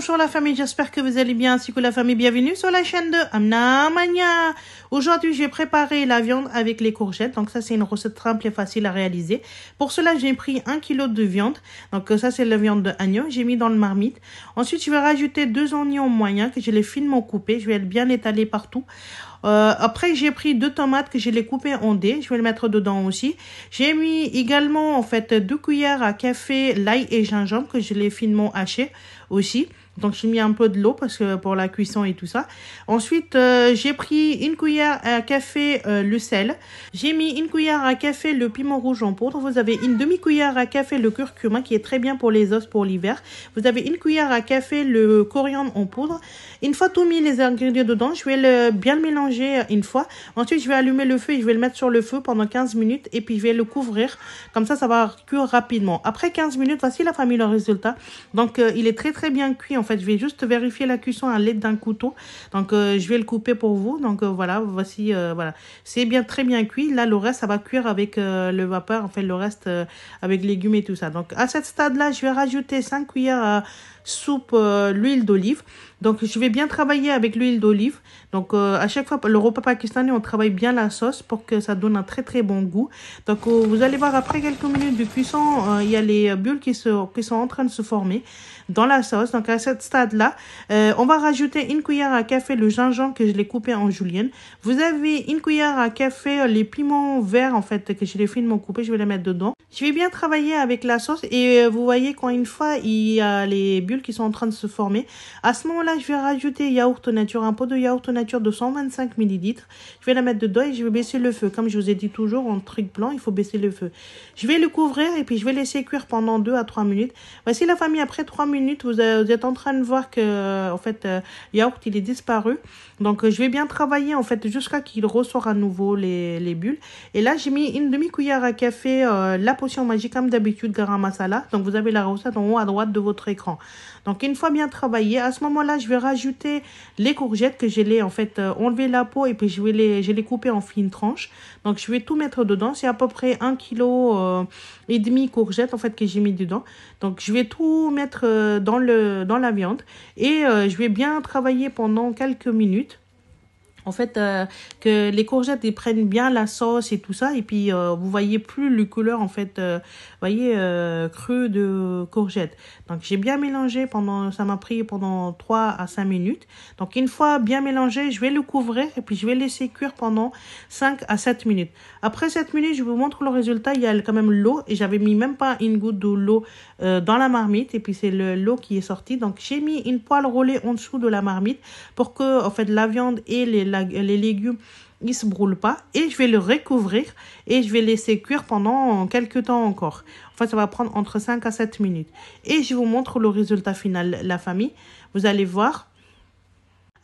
bonjour la famille, j'espère que vous allez bien ainsi que la famille. Bienvenue sur la chaîne de Amna Mania. Aujourd'hui, j'ai préparé la viande avec les courgettes. Donc ça, c'est une recette simple et facile à réaliser. Pour cela, j'ai pris 1 kg de viande. Donc ça, c'est la viande d'agneau. J'ai mis dans le marmite. Ensuite, je vais rajouter 2 oignons moyens que je les finement coupés. Je vais bien étaler partout. Après, j'ai pris 2 tomates que je les coupées en dés. Je vais les mettre dedans aussi. J'ai mis également, en fait, 2 cuillères à café l'ail et gingembre que je les finement hachés aussi. Donc, j'ai mis un peu de l'eau parce que pour la cuisson et tout ça. Ensuite, j'ai pris 1 cuillère à café le sel. J'ai mis 1 cuillère à café le piment rouge en poudre. Vous avez une demi-cuillère à café le curcuma qui est très bien pour les os pour l'hiver. Vous avez 1 cuillère à café le coriandre en poudre. Une fois tout mis les ingrédients dedans, je vais bien le mélanger une fois. Ensuite, je vais allumer le feu et je vais le mettre sur le feu pendant 15 minutes. Et puis, je vais le couvrir. Comme ça va cuire rapidement. Après 15 minutes, voici la famille le résultat. Donc, il est très bien cuit. En fait, je vais juste vérifier la cuisson à l'aide d'un couteau. Donc, je vais le couper pour vous. Donc, voilà, voici, voilà. C'est très bien cuit. Là, le reste, ça va cuire avec le vapeur. En fait, le reste avec légumes et tout ça. Donc, à ce stade-là, je vais rajouter 5 cuillères à soupe l'huile d'olive. Donc, je vais bien travailler avec l'huile d'olive. Donc, à chaque fois, le repas pakistanais, on travaille bien la sauce pour que ça donne un très bon goût. Donc, vous allez voir, après quelques minutes de cuisson, il y a les bulles qui sont en train de se former dans la sauce. Donc, à ce stade-là, on va rajouter 1 cuillère à café le gingembre que je l'ai coupé en julienne. Vous avez 1 cuillère à café les piments verts, en fait, que je les finement coupés. Je vais les mettre dedans. Je vais bien travailler avec la sauce et vous voyez quand une fois, il y a les bulles qui sont en train de se former. À ce moment-là, je vais rajouter yaourt nature, un pot de yaourt nature de 125 ml. Je vais la mettre dedans et je vais baisser le feu. Comme je vous ai dit toujours, en truc blanc, il faut baisser le feu. Je vais le couvrir et puis je vais laisser cuire pendant 2 à 3 minutes. Voici la famille, après 3 minutes, vous êtes en train de voir que, en fait, le yaourt, il est disparu. Donc, je vais bien travailler, en fait, jusqu'à qu'il ressort à nouveau les bulles. Et là, j'ai mis une demi-cuillère à café la potion magique, comme d'habitude, garam masala. Donc, vous avez la recette en haut à droite de votre écran. Donc, une fois bien travaillé, à ce moment-là, je vais rajouter les courgettes que j'ai en fait enlevé la peau et puis je les couper en fines tranches. Donc, je vais tout mettre dedans. C'est à peu près 1,5 kg et demi courgettes en fait que j'ai mis dedans. Donc, je vais tout mettre dans la viande et je vais bien travailler pendant quelques minutes. En fait, que les courgettes ils prennent bien la sauce et tout ça. Et puis, vous voyez plus le couleur, en fait, voyez, creux de courgettes. Donc, j'ai bien mélangé ça m'a pris pendant 3 à 5 minutes. Donc, une fois bien mélangé, je vais le couvrir et puis je vais laisser cuire pendant 5 à 7 minutes. Après 7 minutes, je vous montre le résultat. Il y a quand même l'eau et j'avais mis même pas une goutte de l'eau dans la marmite. Et puis, c'est l'eau qui est sortie. Donc, j'ai mis une poêle roulée en dessous de la marmite pour que, en fait, la viande et les légumes ils se brûlent pas et je vais le recouvrir et je vais laisser cuire pendant quelques temps encore. En fait, ça va prendre entre 5 à 7 minutes et je vous montre le résultat final, la famille. Vous allez voir.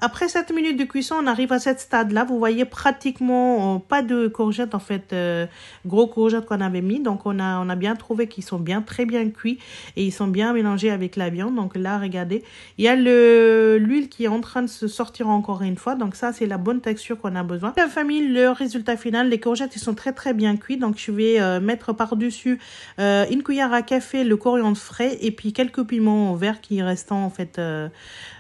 Après 7 minutes de cuisson, on arrive à ce stade-là. Vous voyez pratiquement pas de courgettes, en fait, gros courgettes qu'on avait mis. Donc, on a bien trouvé qu'ils sont très bien cuits et ils sont bien mélangés avec la viande. Donc là, regardez, il y a l'huile qui est en train de se sortir encore une fois. Donc ça, c'est la bonne texture qu'on a besoin. La famille, le résultat final, les courgettes, ils sont très bien cuits. Donc, je vais mettre par-dessus 1 cuillère à café le coriandre frais et puis quelques piments verts qui restent, en fait,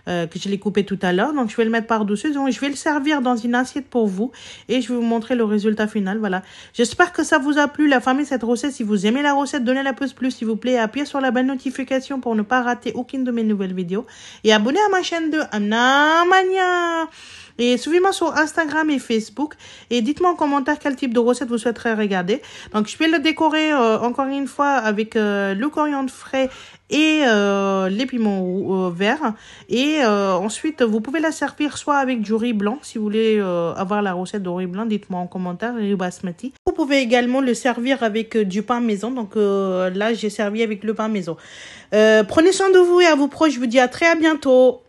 que je l'ai coupé tout à l'heure. Donc, je vais le mettre par-dessus. Donc, je vais le servir dans une assiette pour vous. Et je vais vous montrer le résultat final. Voilà. J'espère que ça vous a plu, la famille, cette recette. Si vous aimez la recette, donnez la pouce bleu, s'il vous plaît. Appuyez sur la belle notification pour ne pas rater aucune de mes nouvelles vidéos. Et abonnez à ma chaîne de Amna Mania. Et suivez-moi sur Instagram et Facebook. Et dites-moi en commentaire quel type de recette vous souhaiterez regarder. Donc, je vais le décorer encore une fois avec le coriandre frais et les piments verts. Et ensuite, vous pouvez la servir soit avec du riz blanc. Si vous voulez avoir la recette de riz blanc, dites-moi en commentaire, riz basmati. Vous pouvez également le servir avec du pain maison. Donc là, j'ai servi avec le pain maison. Prenez soin de vous et à vos proches. Je vous dis à très bientôt.